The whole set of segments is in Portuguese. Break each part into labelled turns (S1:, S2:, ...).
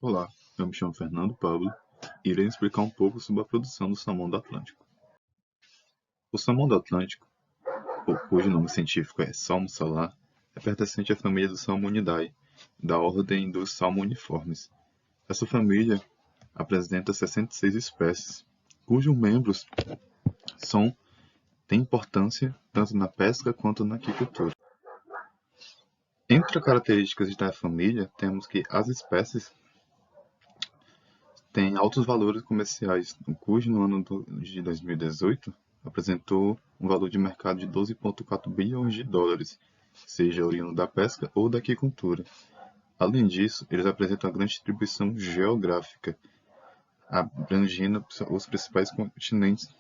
S1: Olá, eu me chamo Fernando Pablo e irei explicar um pouco sobre a produção do salmão do Atlântico. O salmão do Atlântico, cujo nome científico é Salmo salar, é pertencente à família dos Salmonidae, da ordem dos salmoniformes. Essa família apresenta 66 espécies, cujos membros têm importância tanto na pesca quanto na aquicultura. Entre as características da família, temos que as espécies tem altos valores comerciais, cujo no ano de 2018 apresentou um valor de mercado de 12,4 bilhões de dólares, seja oriundo da pesca ou da aquicultura. Além disso, eles apresentam uma grande distribuição geográfica, abrangendo os principais continentes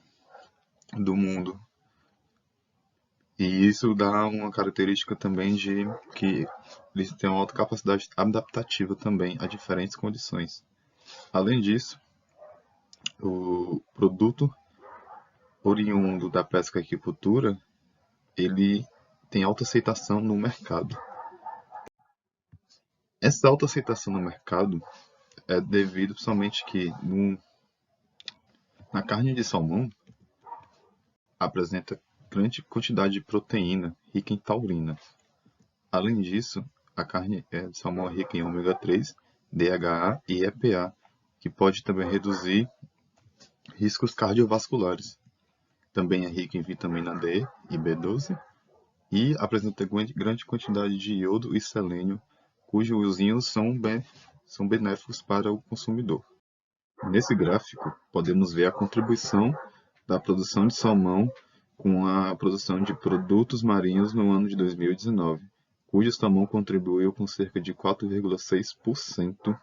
S1: do mundo. E isso dá uma característica também de que eles têm uma alta capacidade adaptativa também a diferentes condições. Além disso, o produto oriundo da pesca e aquicultura, ele tem alta aceitação no mercado. Essa alta aceitação no mercado é devido somente que na carne de salmão apresenta grande quantidade de proteína rica em taurina. Além disso, a carne de salmão é rica em ômega 3, DHA e EPA, que pode também reduzir riscos cardiovasculares. Também é rica em vitamina D e B12 e apresenta grande quantidade de iodo e selênio, cujos íons são benéficos para o consumidor. Nesse gráfico, podemos ver a contribuição da produção de salmão com a produção de produtos marinhos no ano de 2019, cujo salmão contribuiu com cerca de 4,6%,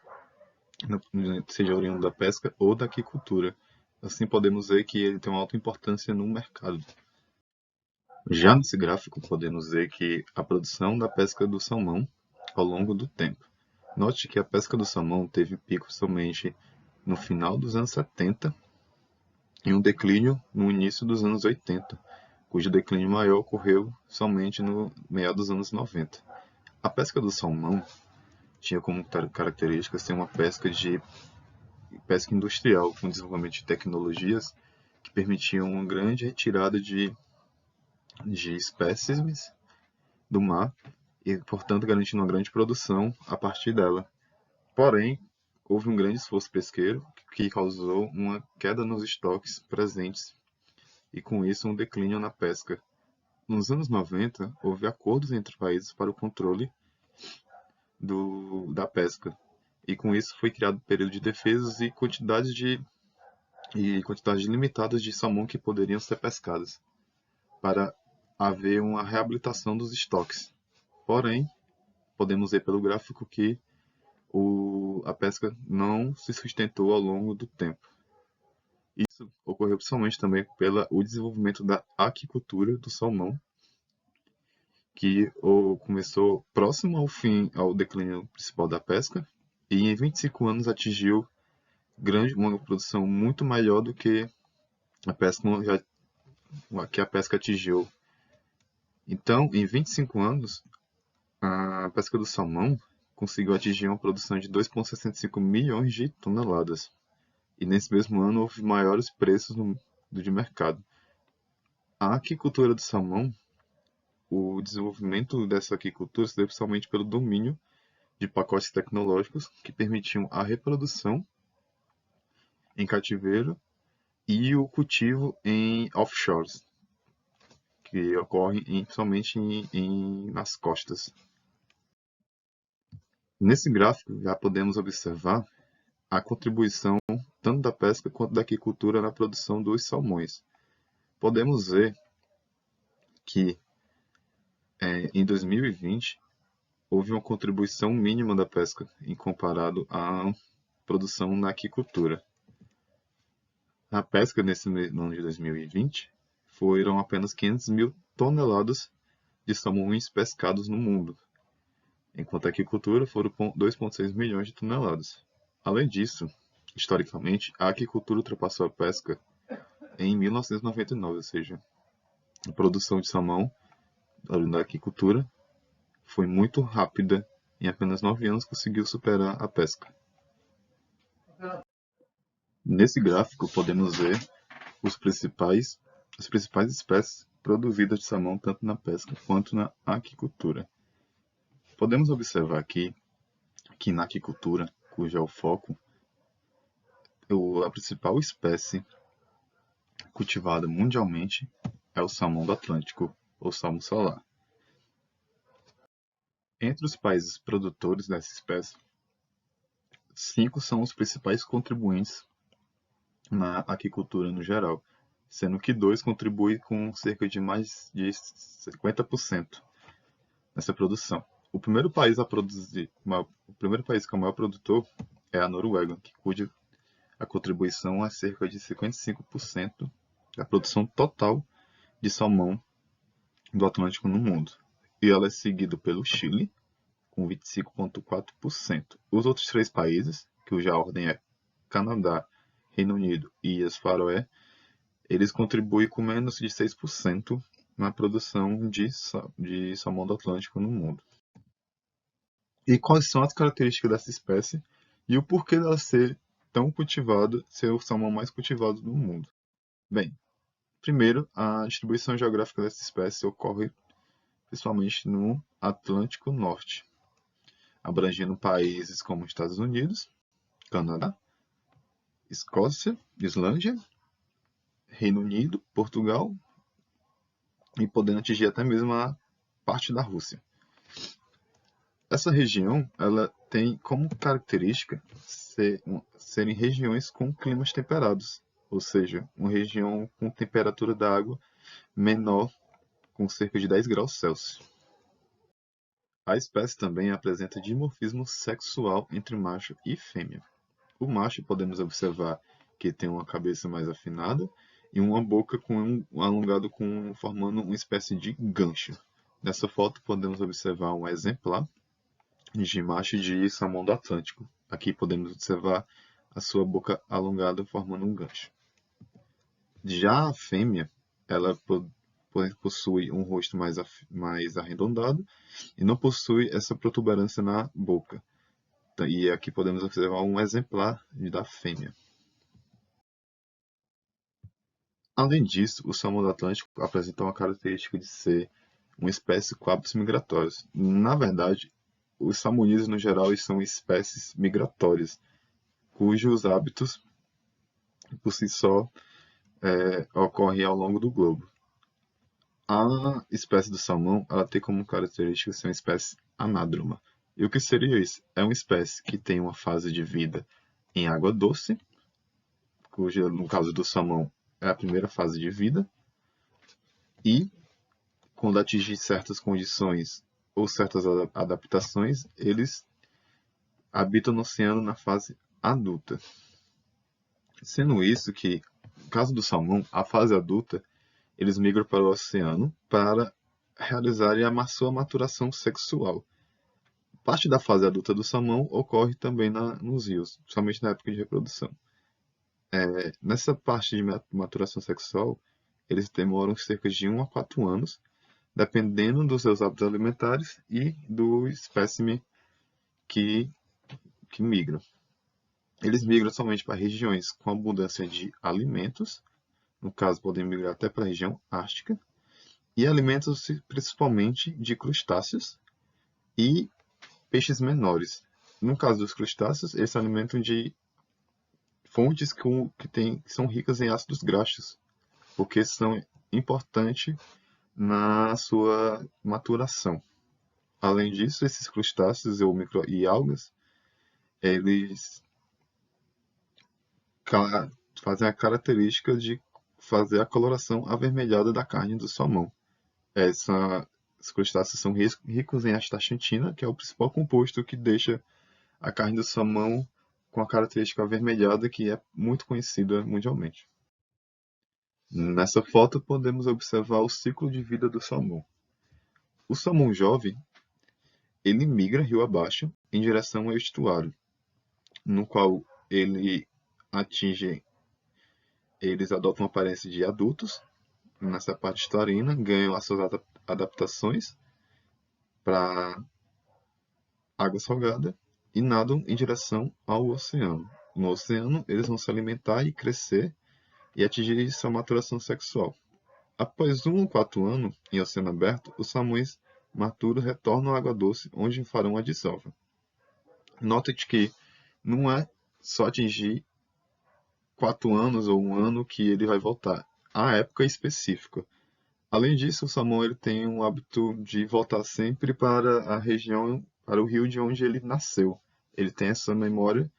S1: seja oriundo da pesca ou da aquicultura. Assim, podemos ver que ele tem uma alta importância no mercado. Já nesse gráfico, podemos ver que a produção da pesca do salmão ao longo do tempo. Note que a pesca do salmão teve pico somente no final dos anos 70 e um declínio no início dos anos 80, cujo declínio maior ocorreu somente no meio dos anos 90. A pesca do salmão tinha como característica ser uma pesca industrial, com desenvolvimento de tecnologias que permitiam uma grande retirada de espécimes do mar e, portanto, garantindo uma grande produção a partir dela. Porém, houve um grande esforço pesqueiro que causou uma queda nos estoques presentes e, com isso, um declínio na pesca. Nos anos 90, houve acordos entre países para o controle da pesca, e com isso foi criado um período de defesas e quantidades limitadas de salmão que poderiam ser pescadas, para haver uma reabilitação dos estoques. Porém, podemos ver pelo gráfico que a pesca não se sustentou ao longo do tempo. Isso ocorreu principalmente também pelo desenvolvimento da aquicultura do salmão, que começou próximo ao declínio principal da pesca, e em 25 anos atingiu uma produção muito maior do que a pesca atingiu. Então, em 25 anos, a pesca do salmão conseguiu atingir uma produção de 2,65 milhões de toneladas. E nesse mesmo ano houve maiores preços de mercado. A aquicultura do salmão, o desenvolvimento dessa aquicultura se deu principalmente pelo domínio de pacotes tecnológicos que permitiam a reprodução em cativeiro e o cultivo em offshores, que ocorre principalmente nas costas. Nesse gráfico já podemos observar a contribuição tanto da pesca quanto da aquicultura na produção dos salmões. Podemos ver que em 2020 houve uma contribuição mínima da pesca em comparado à produção na aquicultura. A pesca nesse ano de 2020 foram apenas 500 mil toneladas de salmões pescados no mundo, enquanto a aquicultura foram 2,6 milhões de toneladas. Além disso, historicamente, a aquicultura ultrapassou a pesca em 1999, ou seja, a produção de salmão da aquicultura foi muito rápida, em apenas 9 anos conseguiu superar a pesca. Nesse gráfico podemos ver as principais espécies produzidas de salmão tanto na pesca quanto na aquicultura. Podemos observar aqui que na aquicultura, cujo é o foco, a principal espécie cultivada mundialmente é o salmão do Atlântico, ou salmo solar. Entre os países produtores dessa espécie, 5 são os principais contribuintes na aquicultura no geral, sendo que 2 contribuem com cerca de mais de 50% nessa produção. O primeiro país que é o maior produtor é a Noruega, cuja a contribuição é cerca de 55% da produção total de salmão do Atlântico no mundo. E ela é seguida pelo Chile, com 25,4%. Os outros 3 países, cuja ordem é Canadá, Reino Unido e Ilhas Faroé, eles contribuem com menos de 6% na produção de salmão do Atlântico no mundo. E quais são as características dessa espécie e o porquê dela ser tão cultivada, ser o salmão mais cultivado do mundo? Bem, primeiro, a distribuição geográfica dessa espécie ocorre principalmente no Atlântico Norte, abrangendo países como Estados Unidos, Canadá, Escócia, Islândia, Reino Unido, Portugal e podendo atingir até mesmo a parte da Rússia. Essa região ela tem como característica serem regiões com climas temperados, ou seja, uma região com temperatura da água menor, com cerca de 10 graus Celsius. A espécie também apresenta dimorfismo sexual entre macho e fêmea. O macho podemos observar que tem uma cabeça mais afinada e uma boca alongada formando uma espécie de gancho. Nessa foto podemos observar um exemplar de macho de salmão do Atlântico. Aqui podemos observar a sua boca alongada formando um gancho. Já a fêmea, ela possui um rosto mais arredondado e não possui essa protuberância na boca. E aqui podemos observar um exemplar da fêmea. Além disso, o salmão do Atlântico apresenta uma característica de ser uma espécie com hábitos migratórios. Na verdade, os salmonídeos, no geral, são espécies migratórias, cujos hábitos, por si só, ocorrem ao longo do globo. A espécie do salmão ela tem como característica ser uma espécie anádroma. E o que seria isso? É uma espécie que tem uma fase de vida em água doce, cuja, no caso do salmão, é a primeira fase de vida, e quando atingir certas condições ou certas adaptações, eles habitam no oceano na fase adulta. Sendo isso que, no caso do salmão, a fase adulta, eles migram para o oceano para realizarem a sua maturação sexual. Parte da fase adulta do salmão ocorre também nos rios, somente na época de reprodução. Nessa parte de maturação sexual, eles demoram cerca de 1 a 4 anos, dependendo dos seus hábitos alimentares e do espécime que migram. Eles migram somente para regiões com abundância de alimentos, no caso podem migrar até para a região ártica, e alimentos principalmente de crustáceos e peixes menores. No caso dos crustáceos, eles se alimentam de fontes que são ricas em ácidos graxos, porque são importantes na sua maturação. Além disso, esses crustáceos e algas, eles fazem a característica de fazer a coloração avermelhada da carne do salmão. Os crustáceos são ricos em astaxantina, que é o principal composto que deixa a carne do salmão com a característica avermelhada, que é muito conhecida mundialmente. Nessa foto podemos observar o ciclo de vida do salmão. O salmão jovem, ele migra rio abaixo em direção ao estuário, no qual eles adotam a aparência de adultos, nessa parte estuarina, ganham as suas adaptações para água salgada e nadam em direção ao oceano. no oceano, eles vão se alimentar e crescer e atingir sua maturação sexual. Após 1 ou 4 anos em oceano aberto, os salmões maturos retornam à água doce, onde farão a desova. Note que não é só atingir 4 anos ou 1 ano que ele vai voltar. Há época específica. Além disso, o salmão ele tem um hábito de voltar sempre para a região, para o rio de onde ele nasceu. Ele tem essa memória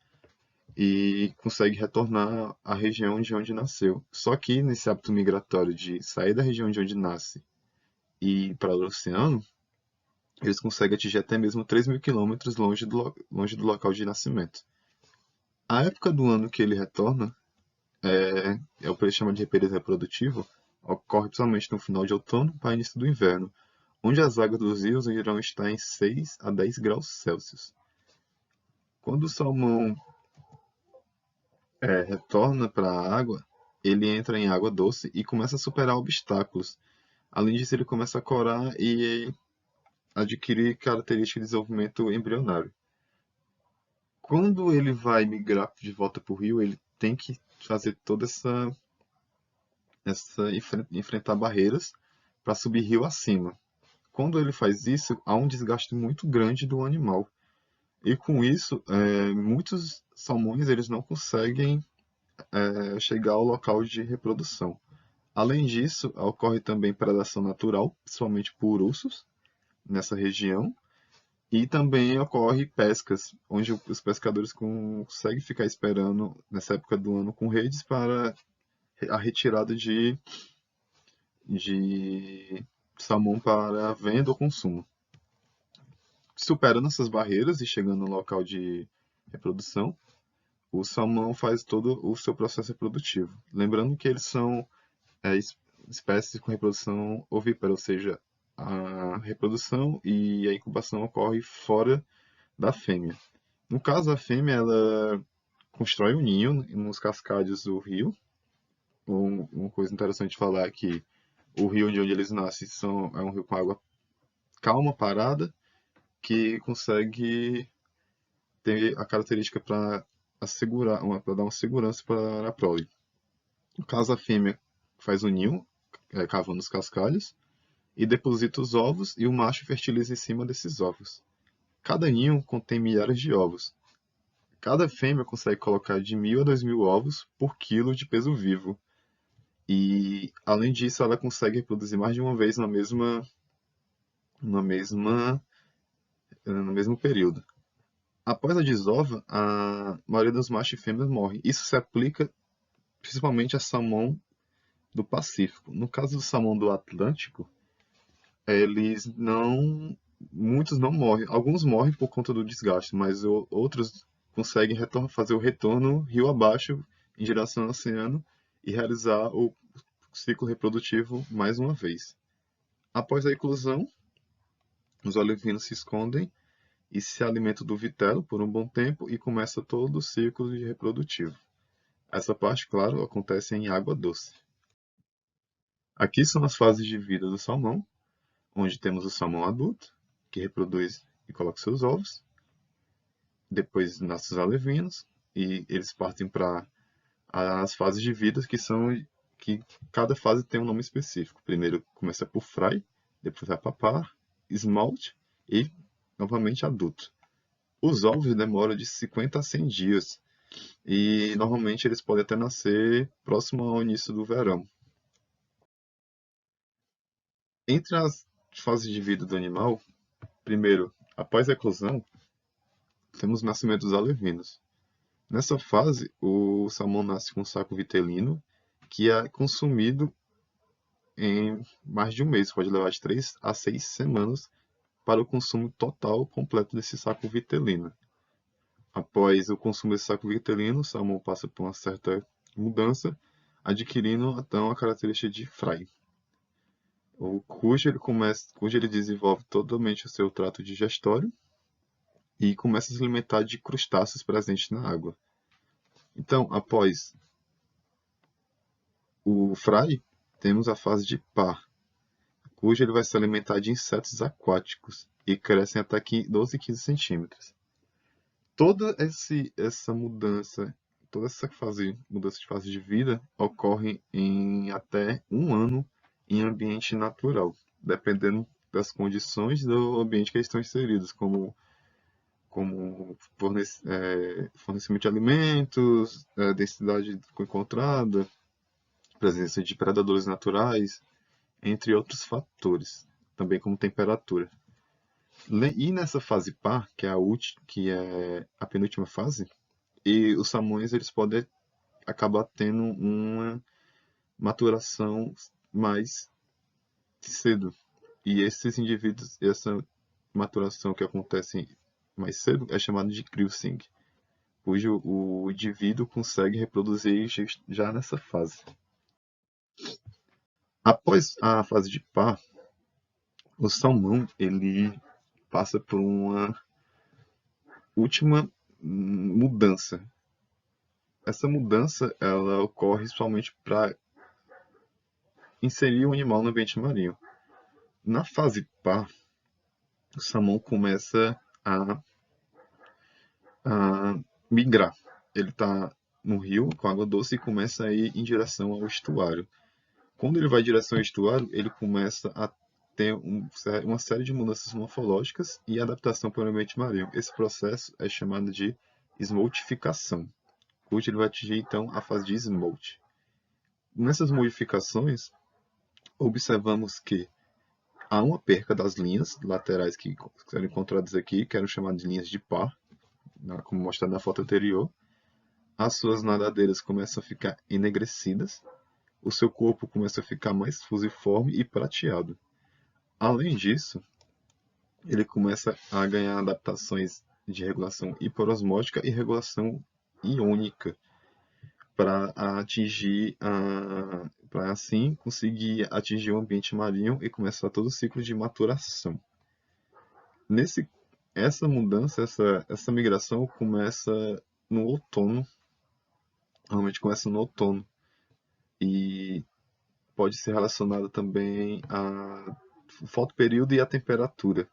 S1: e consegue retornar à região de onde nasceu. Só que nesse hábito migratório de sair da região de onde nasce e ir para o oceano, eles conseguem atingir até mesmo 3.000 quilômetros longe do local de nascimento. A época do ano que ele retorna é o que ele chama de período reprodutivo, ocorre principalmente no final de outono para início do inverno, onde as águas dos rios irão estar em 6 a 10 graus Celsius. Quando o salmão retorna para a água, ele entra em água doce e começa a superar obstáculos. Além disso, ele começa a corar e adquirir características de desenvolvimento embrionário. Quando ele vai migrar de volta para o rio, ele tem que fazer toda enfrentar barreiras para subir rio acima. Quando ele faz isso, há um desgaste muito grande do animal. E com isso, muitos salmões eles não conseguem chegar ao local de reprodução. Além disso, ocorre também predação natural, principalmente por ursos, nessa região. E também ocorre pescas, onde os pescadores conseguem ficar esperando, nessa época do ano, com redes para a retirada de salmão para venda ou consumo. Superando essas barreiras e chegando no local de reprodução, o salmão faz todo o seu processo reprodutivo. Lembrando que eles são espécies com reprodução ovípara, ou seja, a reprodução e a incubação ocorre fora da fêmea. No caso, a fêmea ela constrói um ninho nos cascalhos do rio. Uma coisa interessante de falar é que o rio de onde eles nascem é um rio com água calma, parada, que consegue ter a característica para dar uma segurança para a prole. No caso, a fêmea faz o ninho, cavando os cascalhos, e deposita os ovos e o macho fertiliza em cima desses ovos. Cada ninho contém milhares de ovos. Cada fêmea consegue colocar de 1.000 a 2.000 ovos por quilo de peso vivo. E, além disso, ela consegue reproduzir mais de uma vez no mesmo período. Após a desova, a maioria dos machos e fêmeas morre. Isso se aplica principalmente a salmão do Pacífico. No caso do salmão do Atlântico, muitos não morrem. Alguns morrem por conta do desgaste, mas outros conseguem fazer o retorno rio abaixo em direção ao oceano e realizar o ciclo reprodutivo mais uma vez. Após a eclosão, os olevinos se escondem e se alimentam do vitelo por um bom tempo e começa todo o ciclo reprodutivo. Essa parte, claro, acontece em água doce. Aqui são as fases de vida do salmão, onde temos o salmão adulto, que reproduz e coloca seus ovos. Depois nascem os alevinos e eles partem para as fases de vida que cada fase tem um nome específico. Primeiro começa por fry, depois vai para par, esmalte e novamente adulto. Os ovos demoram de 50 a 100 dias e normalmente eles podem até nascer próximo ao início do verão. Entre as fases de vida do animal, primeiro, após a eclosão, temos o nascimento dos alevinos. Nessa fase, o salmão nasce com um saco vitelino, que é consumido em mais de um mês, pode levar de 3 a 6 semanas para o consumo total completo desse saco vitelino. Após o consumo desse saco vitelino, o salmão passa por uma certa mudança, adquirindo então a característica de fry, cujo ele desenvolve totalmente o seu trato digestório e começa a se alimentar de crustáceos presentes na água. Então, após o fry, temos a fase de par, cujo ele vai se alimentar de insetos aquáticos e crescem até 12 a 15 centímetros. Toda essa mudança toda essa mudança de fase de vida ocorre em até um ano em ambiente natural, dependendo das condições do ambiente que eles estão inseridos, como fornecimento de alimentos, densidade encontrada, presença de predadores naturais, entre outros fatores, também como temperatura. E nessa fase par, que é a penúltima fase, e os salmões eles podem acabar tendo uma maturação mais cedo. E esses indivíduos, essa maturação que acontece mais cedo é chamada de cruising, cujo o indivíduo consegue reproduzir já nessa fase. Após a fase de par, o salmão ele passa por uma última mudança. Essa mudança ela ocorre somente para inserir o animal no ambiente marinho. Na fase par, o salmão começa a migrar. Ele está no rio com água doce e começa a ir em direção ao estuário. Quando ele vai em direção ao estuário, ele começa a ter uma série de mudanças morfológicas e adaptação para o ambiente marinho. Esse processo é chamado de smoltificação, cujo ele vai atingir então a fase de smolt. Nessas modificações, observamos que há uma perca das linhas laterais que eram encontradas aqui, que eram chamadas de linhas de par, como mostrado na foto anterior. As suas nadadeiras começam a ficar enegrecidas, o seu corpo começa a ficar mais fusiforme e prateado. Além disso, ele começa a ganhar adaptações de regulação hiperosmótica e regulação iônica para para assim conseguir atingir o ambiente marinho e começar todo o ciclo de maturação. Essa mudança, essa migração começa no outono, normalmente começa no outono, e pode ser relacionada também ao fotoperíodo e à temperatura,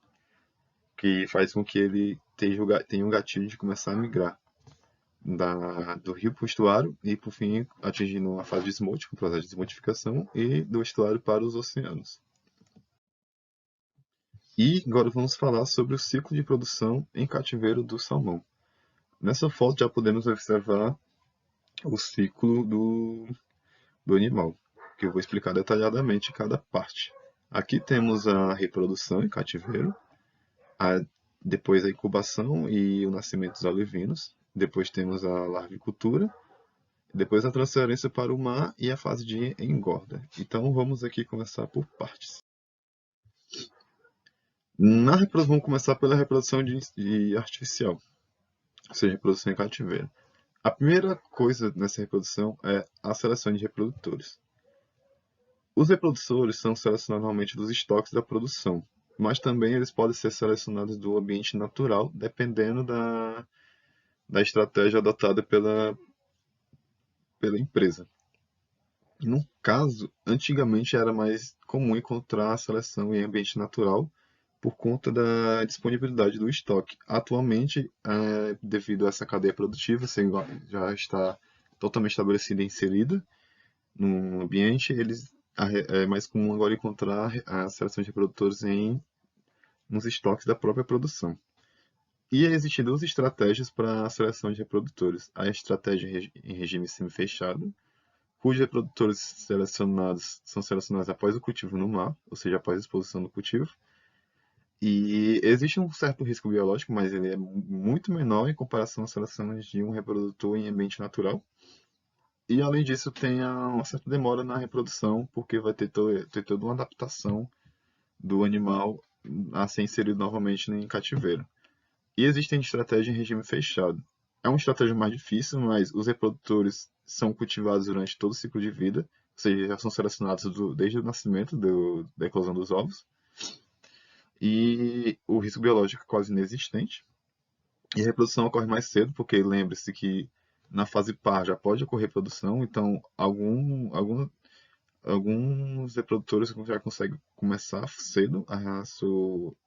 S1: que faz com que ele tenha um gatilho de começar a migrar do rio para o estuário e, por fim, atingindo a fase de smolt, com o processo de desmoltificação, e do estuário para os oceanos. E agora vamos falar sobre o ciclo de produção em cativeiro do salmão. Nessa foto já podemos observar o ciclo do animal, que eu vou explicar detalhadamente cada parte. Aqui temos a reprodução em cativeiro, depois a incubação e o nascimento dos alevinos, depois temos a larvicultura, depois a transferência para o mar e a fase de engorda. Então vamos aqui começar por partes. Vamos começar pela reprodução de artificial, ou seja, reprodução em cativeiro. A primeira coisa nessa reprodução é a seleção de reprodutores. Os reprodutores são selecionados normalmente dos estoques da produção, mas também eles podem ser selecionados do ambiente natural, dependendo da estratégia adotada pela empresa. No caso, antigamente era mais comum encontrar a seleção em ambiente natural por conta da disponibilidade do estoque. Atualmente, devido a essa cadeia produtiva já está totalmente estabelecida e inserida no ambiente, é mais comum agora encontrar a seleção de reprodutores nos estoques da própria produção. E existem duas estratégias para a seleção de reprodutores. A estratégia em regime semi-fechado, cujos reprodutores são selecionados após o cultivo no mar, ou seja, após a exposição do cultivo. E existe um certo risco biológico, mas ele é muito menor em comparação à seleção de um reprodutor em ambiente natural. E além disso, tem uma certa demora na reprodução, porque vai ter toda uma adaptação do animal a ser inserido novamente em cativeiro. E existem estratégias em regime fechado. É uma estratégia mais difícil, mas os reprodutores são cultivados durante todo o ciclo de vida, ou seja, já são selecionados desde o nascimento da eclosão dos ovos. E o risco biológico é quase inexistente. E a reprodução ocorre mais cedo, porque lembre-se que na fase par já pode ocorrer reprodução, então alguns reprodutores já conseguem começar cedo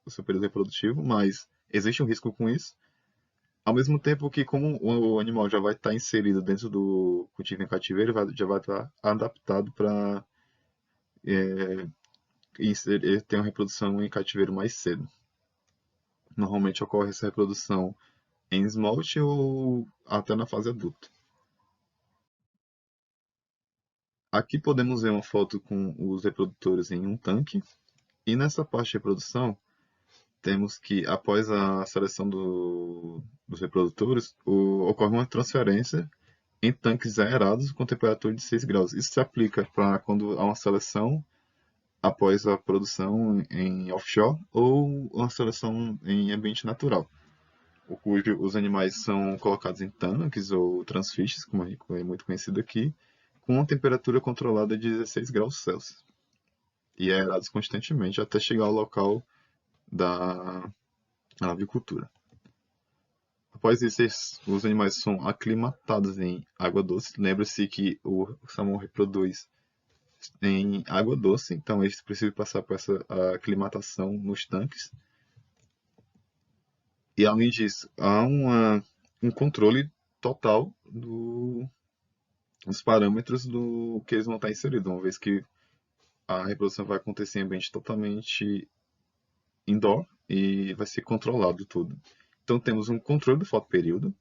S1: o seu período reprodutivo, mas existe um risco com isso. Ao mesmo tempo que, como o animal já vai estar inserido dentro do cultivo em cativeiro, já vai estar adaptado para ter uma reprodução em cativeiro mais cedo. Normalmente ocorre essa reprodução em esmalte ou até na fase adulta. Aqui podemos ver uma foto com os reprodutores em um tanque. E nessa parte de reprodução, temos que, após a seleção dos reprodutores, ocorre uma transferência em tanques aerados com temperatura de 6 graus. Isso se aplica para quando há uma seleção após a produção em offshore ou uma seleção em ambiente natural, cujo os animais são colocados em tanques ou transfishes, como é muito conhecido aqui, com uma temperatura controlada de 16 graus Celsius e aerados constantemente até chegar ao local da avicultura. Após isso, os animais são aclimatados em água doce. Lembre-se que o salmão reproduz em água doce, então eles precisam passar por essa aclimatação nos tanques. E além disso, há um controle total dos parâmetros do que eles vão estar inseridos, uma vez que a reprodução vai acontecer em ambiente totalmente indoor e vai ser controlado tudo. Então temos um controle do fotoperíodo,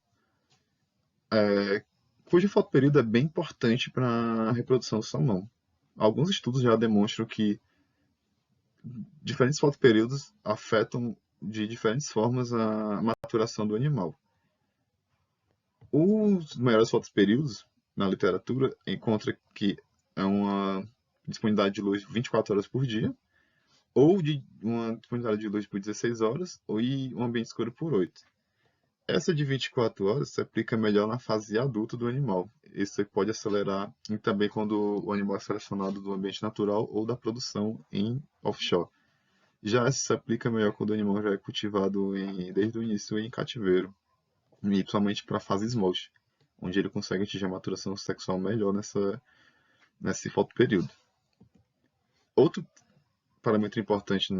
S1: cujo fotoperíodo é bem importante para a reprodução do salmão. Alguns estudos já demonstram que diferentes fotoperíodos afetam de diferentes formas a maturação do animal. Os maiores fotoperíodos na literatura encontra que é uma disponibilidade de luz 24 horas por dia, ou de uma disponibilidade de luz por 16 horas, ou em um ambiente escuro por 8. Essa de 24 horas se aplica melhor na fase adulta do animal. Isso pode acelerar e também quando o animal é selecionado do ambiente natural ou da produção em offshore. Já essa se aplica melhor quando o animal já é cultivado desde o início em cativeiro, e principalmente para a fase smolt, onde ele consegue atingir a maturação sexual melhor nesse fotoperíodo. Outro parâmetro importante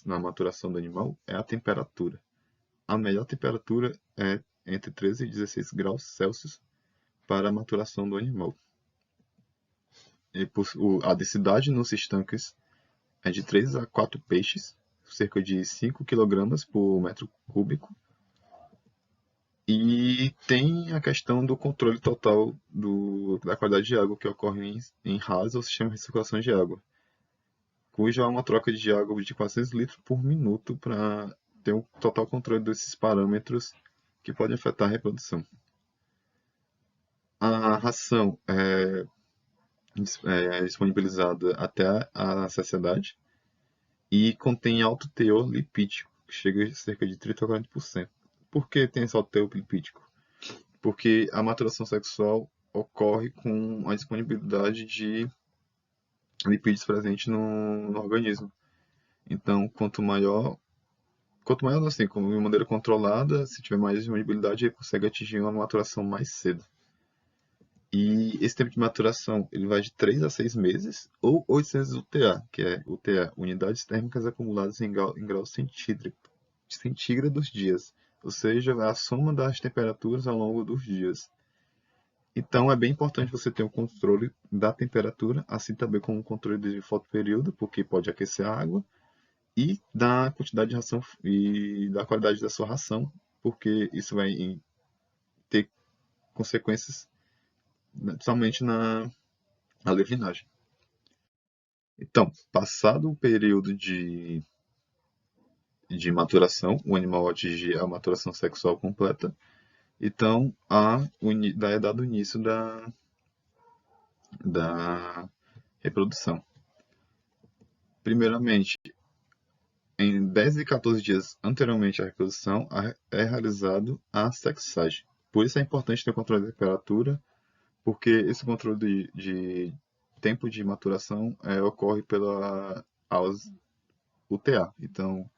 S1: na maturação do animal é a temperatura. A melhor temperatura é entre 13 e 16 graus Celsius para a maturação do animal. A densidade nos estanques é de 3 a 4 peixes, cerca de 5 kg por metro cúbico. E tem a questão do controle total da qualidade de água que ocorre em RAS, ou sistema de recirculação de água, cuja há uma troca de água de 400 litros por minuto para ter um total controle desses parâmetros que podem afetar a reprodução. A ração é disponibilizada até a saciedade e contém alto teor lipídico, que chega a cerca de 30 a 40%. Por que tem esse alto teor lipídico? Porque a maturação sexual ocorre com a disponibilidade de lipídios presentes no organismo. Então, quanto maior assim, de maneira controlada, se tiver mais disponibilidade, ele consegue atingir uma maturação mais cedo. E esse tempo de maturação ele vai de 3 a 6 meses, ou 800 UTA, que é UTA, unidades térmicas acumuladas em graus centígrados dias, ou seja, a soma das temperaturas ao longo dos dias. Então é bem importante você ter o controle da temperatura, assim também como o controle de fotoperíodo, porque pode aquecer a água, e da quantidade de ração e da qualidade da sua ração, porque isso vai ter consequências somente na levinagem. Então, passado o período de maturação, o animal atinge a maturação sexual completa, então é dado início da reprodução. Primeiramente, em 10 e 14 dias anteriormente à reprodução, é realizado a sexagem. Por isso é importante ter o controle da temperatura, porque esse controle de tempo de maturação ocorre pela UTA. Então,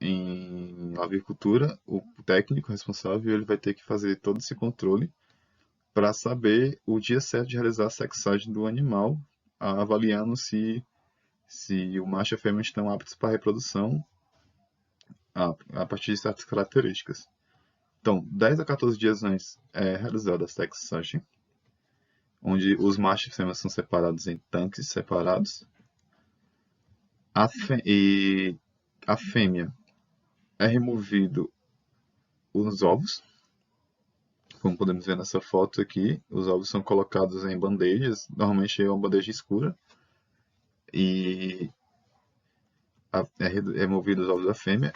S1: em avicultura, o técnico responsável ele vai ter que fazer todo esse controle para saber o dia certo de realizar a sexagem do animal, avaliando se o macho e a fêmea estão aptos para a reprodução a partir de certas características. Então, 10 a 14 dias antes é realizada a sex searching, onde os machos e fêmeas são separados em tanques separados. E a fêmea é removido os ovos, como podemos ver nessa foto aqui. Os ovos são colocados em bandejas, normalmente é uma bandeja escura, e é removido os ovos da fêmea,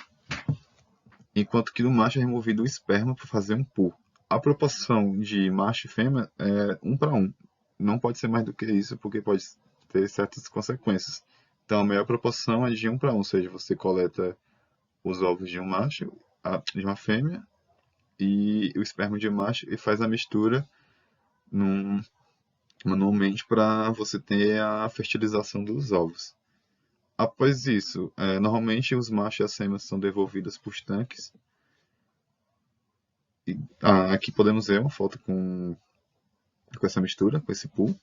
S1: enquanto que do macho é removido o esperma para fazer um pool. A proporção de macho e fêmea é 1 para 1. Não pode ser mais do que isso, porque pode ter certas consequências. Então, a maior proporção é de 1 para 1, ou seja, você coleta os ovos de um macho, de uma fêmea, e o esperma de um macho, e faz a mistura manualmente para você ter a fertilização dos ovos. Após isso, normalmente os machos e as fêmeas são devolvidos para os tanques. Aqui podemos ver uma foto com essa mistura, com esse pool.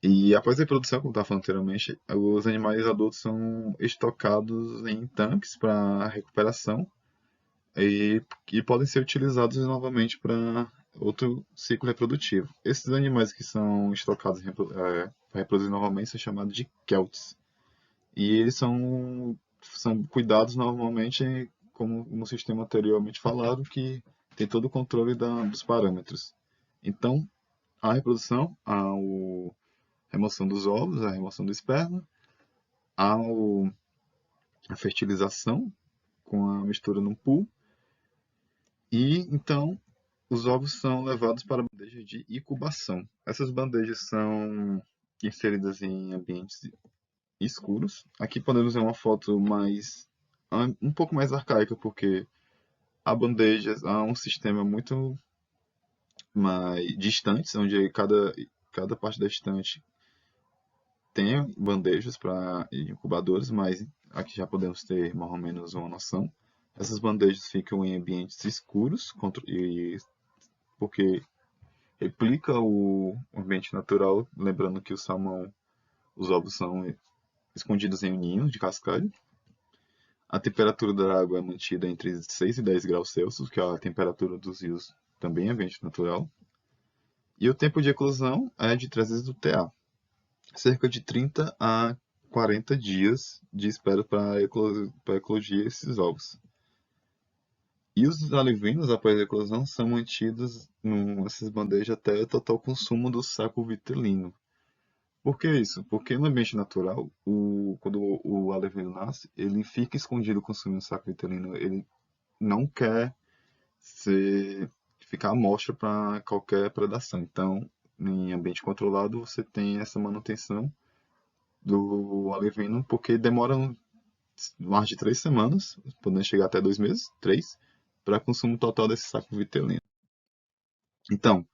S1: E após a reprodução, como estava falando anteriormente, os animais adultos são estocados em tanques para recuperação e podem ser utilizados novamente para outro ciclo reprodutivo. Esses animais que são estocados para reproduzir novamente são chamados de celts. E eles são cuidados normalmente, como no sistema anteriormente falado, que tem todo o controle dos parâmetros. Então, a reprodução, a remoção dos ovos, a remoção do esperma, a fertilização com a mistura no pool, e então os ovos são levados para a bandeja de incubação. Essas bandejas são inseridas em ambientes escuros. Aqui podemos ver uma foto um pouco mais arcaica, porque há bandejas, há um sistema muito mais distante, onde cada parte da estante tem bandejas para incubadores, mas aqui já podemos ter mais ou menos uma noção. Essas bandejas ficam em ambientes escuros, porque replica o ambiente natural, lembrando que o salmão, os ovos são escondidos em um ninho de cascalho. A temperatura da água é mantida entre 6 e 10 graus Celsius, que é a temperatura dos rios, também é ambiente natural. E o tempo de eclosão é de 3 vezes o TA. Cerca de 30 a 40 dias de espera para eclodir esses ovos. E os alevinos, após a eclosão, são mantidos nessas bandejas até o total consumo do saco vitelino. Por que isso? Porque no ambiente natural, quando o alevino nasce, ele fica escondido consumindo o saco vitelino. Ele não quer ficar à mostra para qualquer predação. Então, em ambiente controlado, você tem essa manutenção do alevino, porque demora mais de 3 semanas, podendo chegar até 2 meses, 3, para consumo total desse saco vitelino. Então,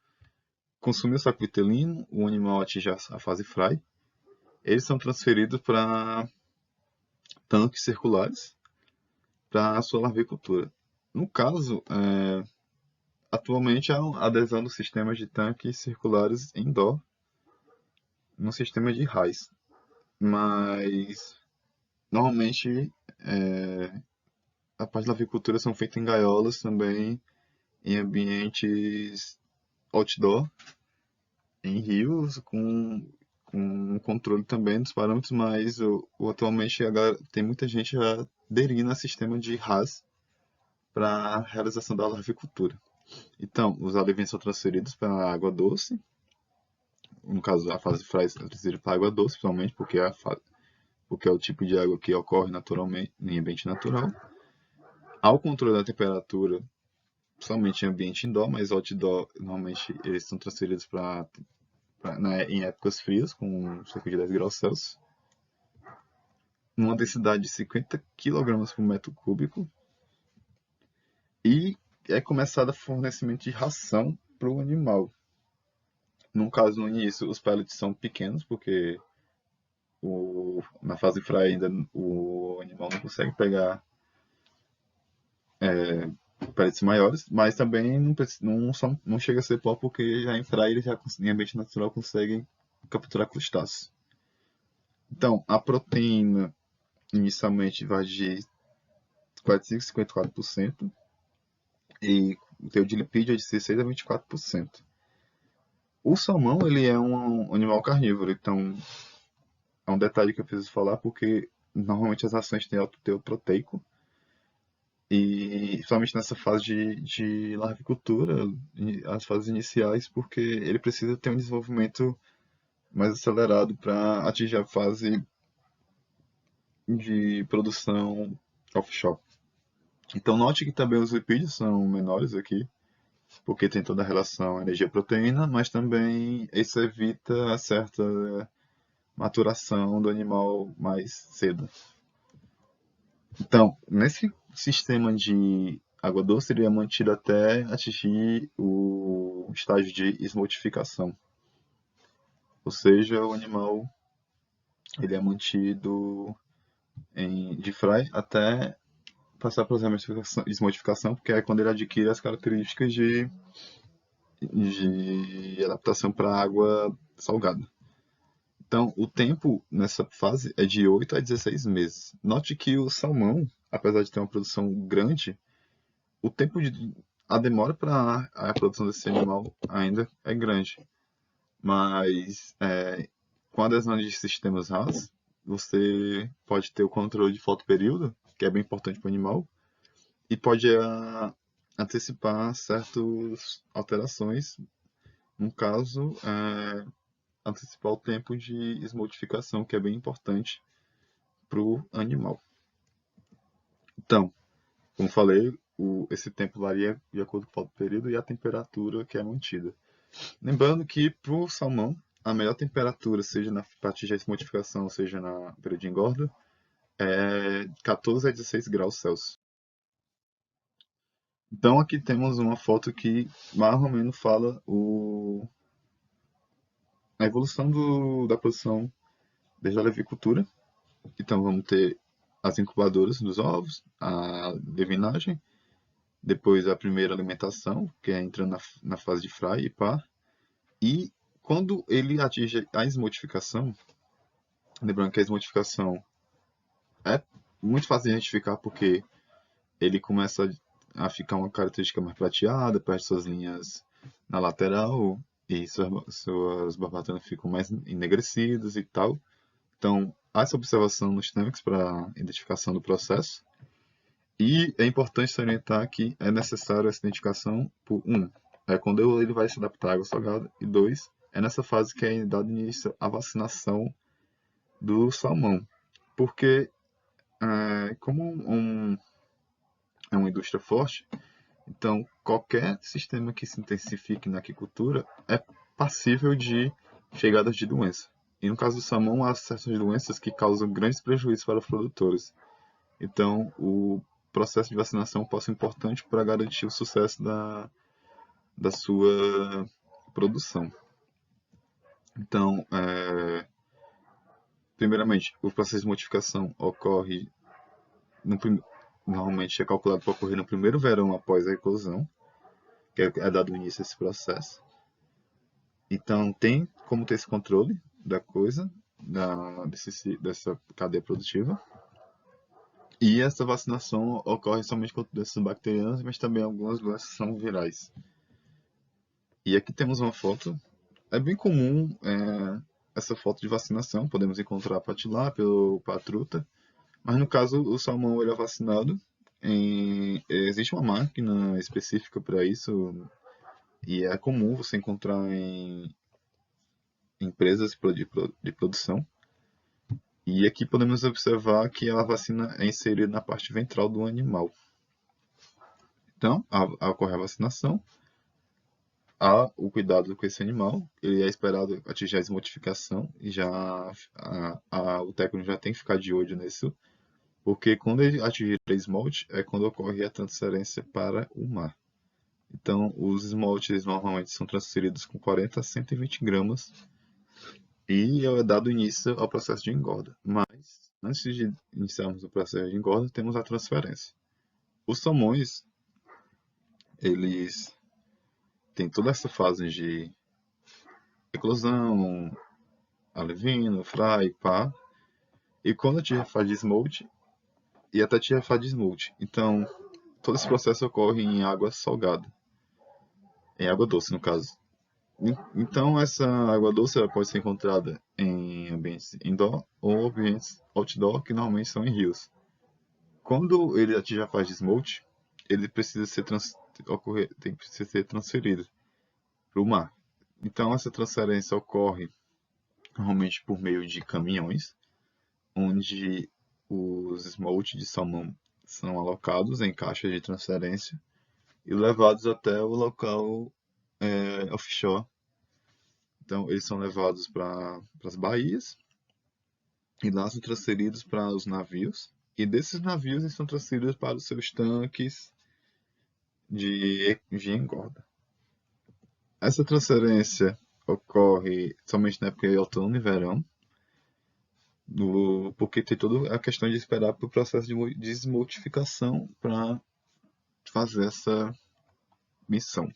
S1: consumiu o saco vitelino, o animal atinge a fase fry, eles são transferidos para tanques circulares para a sua larvicultura. No caso, atualmente há adesão dos sistemas de tanques circulares indoor no sistema de RAIS, mas normalmente a parte da avicultura são feitas em gaiolas também, em ambientes outdoor, em rios, com controle também dos parâmetros, mas atualmente tem muita gente já aderindo a sistema de RAS para a realização da larvicultura. Então, os alevinos são transferidos para a água doce, no caso a fase fry é transferida para a água doce, principalmente porque é o tipo de água que ocorre naturalmente em ambiente natural. Ao controle da temperatura, somente em ambiente indoor, mas outdoor, normalmente eles são transferidos em épocas frias, com cerca de 10 graus Celsius, numa densidade de 50 kg por metro cúbico, e é começado o fornecimento de ração para o animal. No caso, no início, os pellets são pequenos, porque na fase fry ainda o animal não consegue pegar pellets maiores, mas também não chega a ser pó, porque já em fry eles já em ambiente natural conseguem capturar crustáceos. Então, a proteína inicialmente vai de vai de 5 a 54%, e o teor de lipídio é de 16 a 24%. O salmão, ele é um animal carnívoro, então é um detalhe que eu preciso falar, porque normalmente as rações têm alto teor proteico, e somente nessa fase de larvicultura, as fases iniciais, porque ele precisa ter um desenvolvimento mais acelerado para atingir a fase de produção offshore. Então note que também os lipídios são menores aqui, porque tem toda a relação energia-proteína, mas também isso evita a certa maturação do animal mais cedo. Então, nesse sistema de água doce, ele é mantido até atingir o estágio de esmoltificação. Ou seja, o animal ele é mantido de fry até passar por esmoltificação, porque é quando ele adquire as características de adaptação para água salgada. Então, o tempo nessa fase é de 8 a 16 meses. Note que o salmão, apesar de ter uma produção grande, o tempo a demora para a produção desse animal ainda é grande. Mas com a adesão de sistemas RAS, você pode ter o controle de fotoperíodo, que é bem importante para o animal, e pode antecipar certas alterações. No caso, antecipar o tempo de esmoltificação, que é bem importante para o animal. Então, como falei, esse tempo varia de acordo com o período e a temperatura que é mantida. Lembrando que para o salmão, a melhor temperatura, seja para atingir a esmoltificação, seja na período de engorda, é 14 a 16 graus Celsius. Então aqui temos uma foto que mais ou menos fala a evolução da produção desde a levicultura. Então vamos ter as incubadoras dos ovos, a levinagem, depois a primeira alimentação, que é entrando na fase de fry e pá. E quando ele atinge a esmoltificação, lembrando que a esmoltificação é muito fácil de identificar porque ele começa a ficar uma característica mais prateada, perde suas linhas na lateral e suas barbatanas ficam mais enegrecidas e tal. Então, há essa observação nos tanques para identificação do processo. E é importante salientar que é necessário essa identificação por quando ele vai se adaptar à água salgada, e 2, é nessa fase que é dado início à vacinação do salmão. Porque, como é uma indústria forte, então qualquer sistema que se intensifique na aquicultura é passível de chegadas de doença. E no caso do salmão, há certas doenças que causam grandes prejuízos para os produtores. Então, o processo de vacinação pode ser importante para garantir o sucesso da sua produção. Então, primeiramente, o processo de modificação ocorre, normalmente é calculado para ocorrer no primeiro verão após a eclosão, que é dado início a esse processo. Então, tem como ter esse controle da coisa, dessa cadeia produtiva. E essa vacinação ocorre somente contra doenças bacterianas, mas também algumas doenças são virais. E aqui temos uma foto. É bem comum essa foto de vacinação. Podemos encontrar para tilápia ou para truta. Mas no caso, o salmão ele é vacinado. Existe uma máquina específica para isso. E é comum você encontrar em empresas de produção. E aqui podemos observar que a vacina é inserida na parte ventral do animal. Então, ocorre a vacinação, há o cuidado com esse animal, ele é esperado atingir a esmoltificação, e o técnico já tem que ficar de olho nisso, porque quando ele atingir a esmalte, é quando ocorre a transferência para o mar. Então, os esmaltes normalmente são transferidos com 40 a 120 gramas, e é dado início ao processo de engorda. Mas, antes de iniciarmos o processo de engorda, temos a transferência. Os salmões, eles têm toda essa fase de eclosão, alevino, fry, pá. E quando a gente faz de smolt, e até TFA de smolt. Então, todo esse processo ocorre em água salgada, em água doce, no caso. Então, essa água doce ela pode ser encontrada em ambientes indoor ou ambientes outdoor, que normalmente são em rios. Quando ele atinge a fase de smolt, ele precisa ser tem que ser transferido para o mar. Então, essa transferência ocorre normalmente por meio de caminhões, onde os smolt de salmão são alocados em caixas de transferência e levados até o local offshore. Então, eles são levados para as baías e lá são transferidos para os navios. E desses navios eles são transferidos para os seus tanques de engorda. Essa transferência ocorre somente na época de outono e verão, porque tem toda a questão de esperar para o processo de desmultificação para fazer essa missão.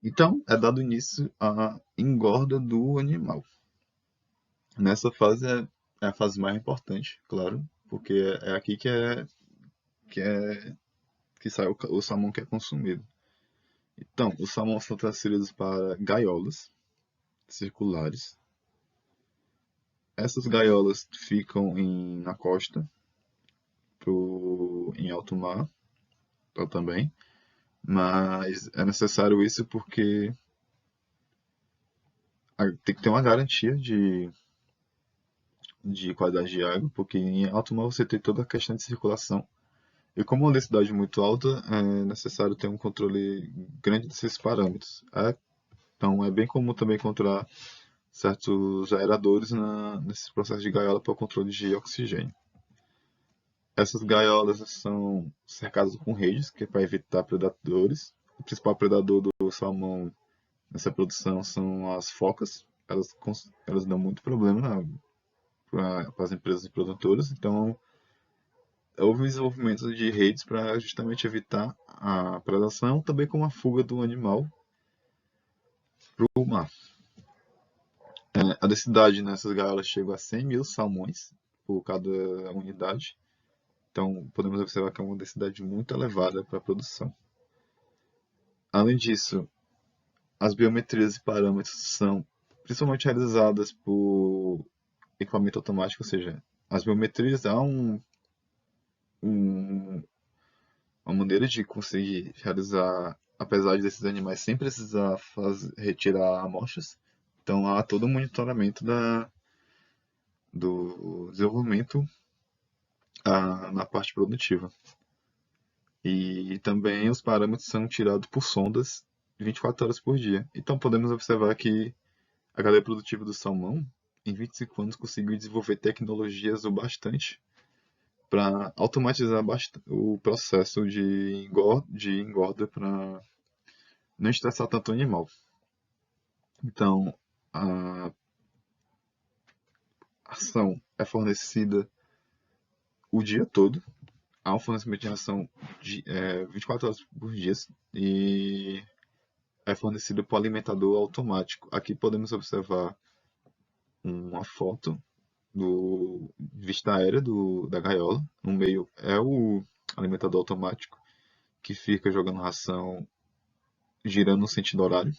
S1: Então, é dado início à engorda do animal. Nessa fase é a fase mais importante, claro, porque é aqui que sai o salmão que é consumido. Então, os salmões são transferidos para gaiolas circulares. Essas gaiolas ficam na costa, em alto mar também, mas é necessário isso porque tem que ter uma garantia de qualidade de água, porque em alto mar você tem toda a questão de circulação. E como uma densidade muito alta, é necessário ter um controle grande desses parâmetros. Então é bem comum também encontrar certos aeradores nesse processo de gaiola para o controle de oxigênio. Essas gaiolas são cercadas com redes, que é para evitar predadores. O principal predador do salmão nessa produção são as focas. Elas dão muito problema para as empresas produtoras. Então, houve um desenvolvimento de redes para justamente evitar a predação, também como a fuga do animal para o mar. A densidade nessas gaiolas chega a 100 mil salmões por cada unidade. Então, podemos observar que é uma densidade muito elevada para a produção. Além disso, as biometrias e parâmetros são principalmente realizadas por equipamento automático, ou seja, as biometrias há uma maneira de conseguir realizar a pesagem desses animais sem precisar retirar amostras. Então, há todo um monitoramento do desenvolvimento na parte produtiva. E também os parâmetros são tirados por sondas 24 horas por dia. Então podemos observar que a cadeia produtiva do salmão, em 25 anos, conseguiu desenvolver tecnologias o bastante para automatizar o processo de engorda para não estressar tanto o animal. Então, a ração é fornecida o dia todo. Há um fornecimento de ração de 24 horas por dia e é fornecido por alimentador automático. Aqui podemos observar uma foto do vista aérea da gaiola. No meio é o alimentador automático que fica jogando ração, girando no sentido horário.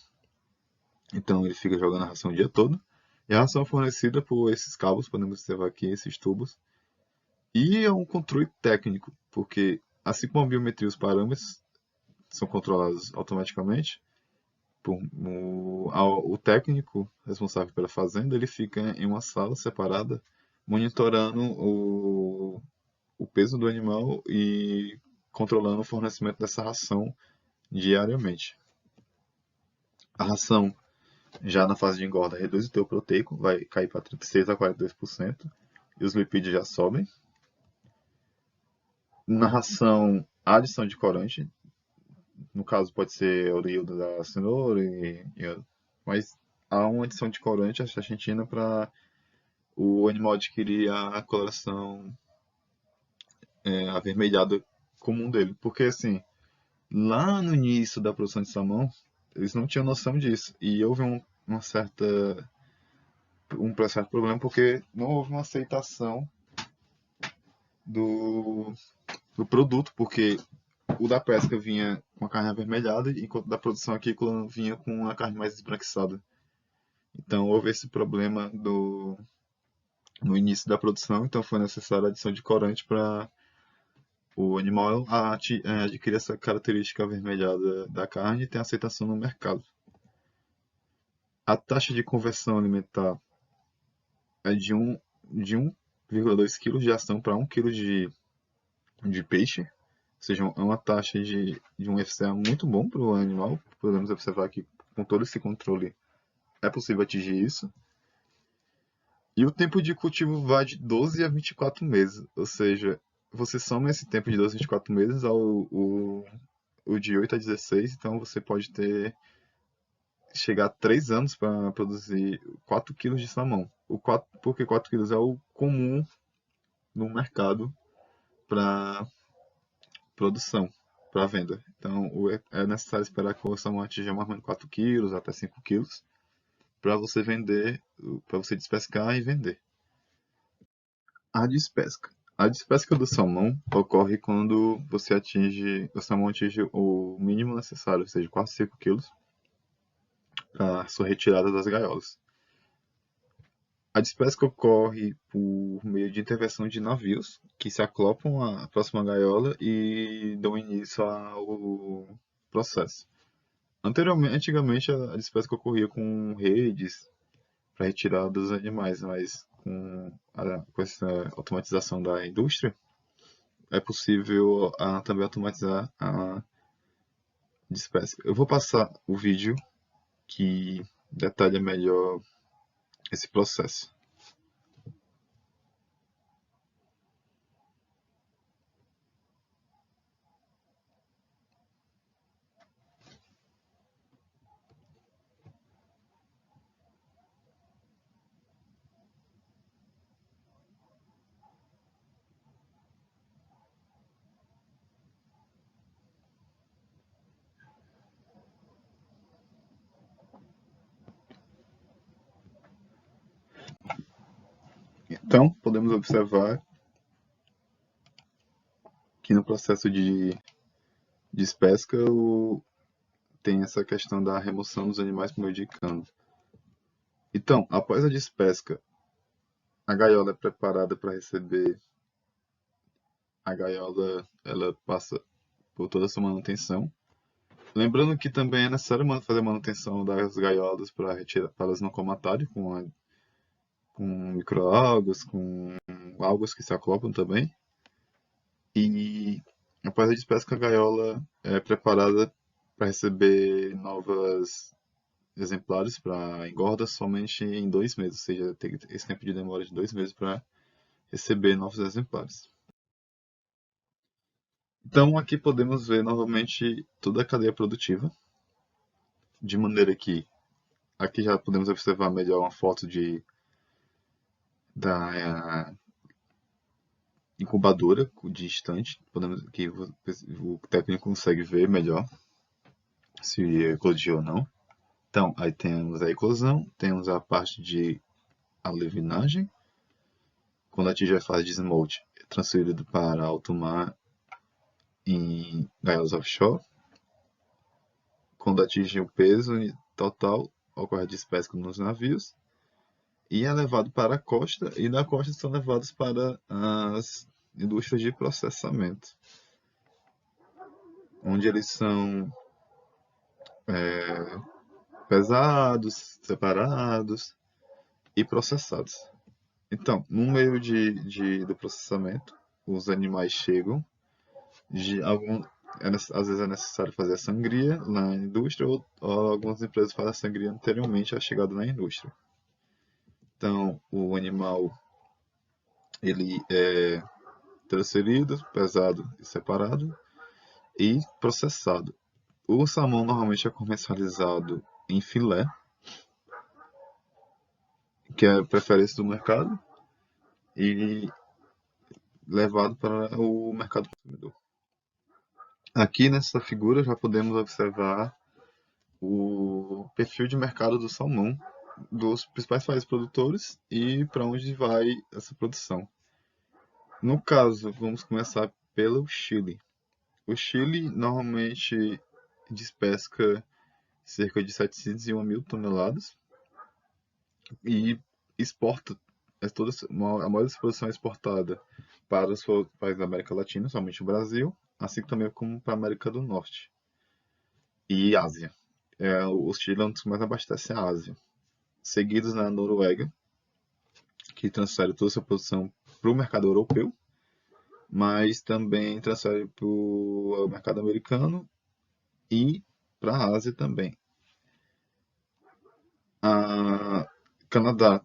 S1: Então ele fica jogando a ração o dia todo. E a ração é fornecida por esses cabos, podemos observar aqui esses tubos. E é um controle técnico, porque assim como a biometria e os parâmetros são controlados automaticamente, o técnico responsável pela fazenda ele fica em uma sala separada monitorando o peso do animal e controlando o fornecimento dessa ração diariamente. A ração já na fase de engorda reduz o teor proteico, vai cair para 36 a 42% e os lipídios já sobem. Na ração há adição de corante, no caso pode ser oriundo da cenoura, mas há uma adição de corante astaxantina para o animal adquirir a coloração avermelhada comum dele. Porque assim, lá no início da produção de salmão, eles não tinham noção disso. E houve um certo problema porque não houve uma aceitação do, do produto, porque o da pesca vinha com a carne avermelhada, enquanto o da produção aquícola vinha com a carne mais esbranquiçada. Então houve esse problema no início da produção, então foi necessária a adição de corante para o animal adquirir essa característica avermelhada da carne e ter aceitação no mercado. A taxa de conversão alimentar é de 1,2 kg de ação para 1 kg de peixe, ou seja, é uma taxa de um FCA muito bom para o animal. Podemos observar que com todo esse controle é possível atingir isso. E o tempo de cultivo vai de 12 a 24 meses, ou seja, você soma esse tempo de 12 a 24 meses o de 8 a 16, então você pode chegar a 3 anos para produzir 4 quilos de salmão. Porque 4 quilos é o comum no mercado para produção, para venda. Então é necessário esperar que o salmão atinja mais ou menos 4 quilos, até 5 quilos, para você vender, para você despescar e vender. A despesca. A despesca do salmão ocorre quando o salmão atinge o mínimo necessário, ou seja, quase 5 quilos, para sua retirada das gaiolas. A despesca ocorre por meio de intervenção de navios que se acoplam à próxima gaiola e dão início ao processo. Antigamente a despesca ocorria com redes para retirada dos animais, mas com essa automatização da indústria, é possível também automatizar a despesca. Eu vou passar o vídeo que detalha melhor esse processo. Então, podemos observar que no processo de despesca tem essa questão da remoção dos animais por meio de cano. Então, após a despesca, a gaiola é preparada para receber. A gaiola ela passa por toda essa manutenção. Lembrando que também é necessário fazer manutenção das gaiolas para elas não comatarem com microalgas, com algas que se acoplam também. E após a despesca, a gaiola é preparada para receber novas exemplares para engorda somente em 2 meses, ou seja, tem esse tempo de demora de 2 meses para receber novos exemplares. Então aqui podemos ver novamente toda a cadeia produtiva, de maneira que aqui já podemos observar melhor uma foto da incubadora distante, que o técnico consegue ver melhor se eclodiu ou não. Então, aí temos a eclosão, temos a parte de alevinagem, quando atinge a fase de smolt, é transferido para alto mar em gaiolas offshore. Quando atinge o peso total, ocorre a despesca nos navios e é levado para a costa, e da costa são levados para as indústrias de processamento, onde eles são pesados, separados e processados. Então, no meio do processamento, os animais chegam, às vezes é necessário fazer a sangria na indústria, ou algumas empresas fazem a sangria anteriormente à chegada na indústria. Então, o animal ele é transferido, pesado e separado e processado. O salmão normalmente é comercializado em filé, que é a preferência do mercado, e levado para o mercado consumidor. Aqui nessa figura já podemos observar o perfil de mercado do salmão dos principais países produtores e para onde vai essa produção. No caso, vamos começar pelo Chile. O Chile normalmente despesca cerca de 701 mil toneladas e exporta, a maioria dessa produção é exportada para os países da América Latina, somente o Brasil, assim também como para a América do Norte e Ásia. O Chile é um dos que mais abastece a Ásia, seguidos na Noruega, que transfere toda essa produção para o mercado europeu, mas também transfere para o mercado americano e para a Ásia também. A Canadá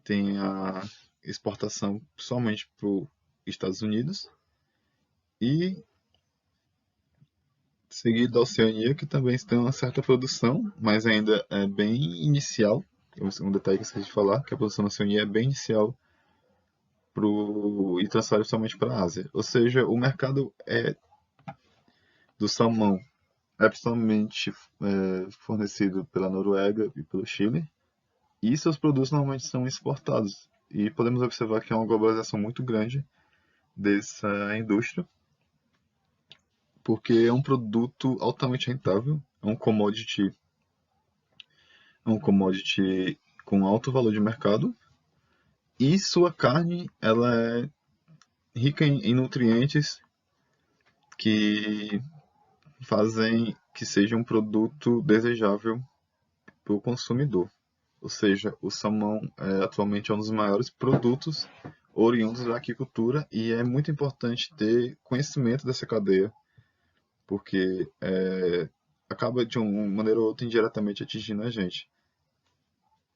S1: tem a exportação somente para os Estados Unidos e seguido da Oceania, que também tem uma certa produção, mas ainda é bem inicial. Um detalhe que eu esqueci de falar, que a produção da Oceania é bem inicial e transfere somente para a Ásia. Ou seja, o mercado do salmão é principalmente fornecido pela Noruega e pelo Chile, e seus produtos normalmente são exportados. E podemos observar que há uma globalização muito grande dessa indústria, porque é um produto altamente rentável, é um commodity com alto valor de mercado, e sua carne ela é rica em nutrientes que fazem que seja um produto desejável para o consumidor. Ou seja, o salmão atualmente é um dos maiores produtos oriundos da aquicultura e é muito importante ter conhecimento dessa cadeia, porque acaba de uma maneira ou outra indiretamente atingindo a gente.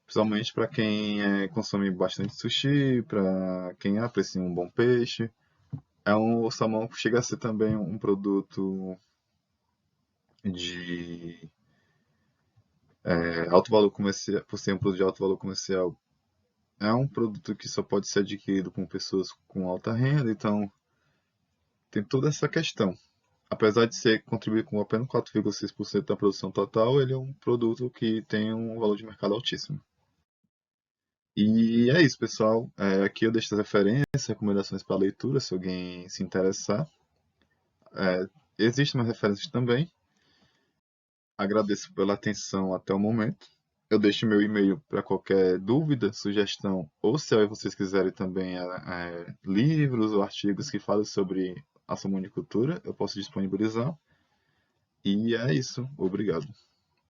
S1: Principalmente para quem consome bastante sushi, para quem aprecia um bom peixe. O salmão chega a ser também um produto de alto valor comercial, por ser um produto de alto valor comercial. É um produto que só pode ser adquirido por pessoas com alta renda, então tem toda essa questão. Apesar de ser contribuir com apenas 4,6% da produção total, ele é um produto que tem um valor de mercado altíssimo. E é isso, pessoal. Aqui eu deixo as referências, recomendações para leitura, se alguém se interessar. Existem mais referências também. Agradeço pela atenção até o momento. Eu deixo meu e-mail para qualquer dúvida, sugestão, ou se vocês quiserem também livros ou artigos que falem sobre a salmonicultura, eu posso disponibilizar. E é isso. Obrigado.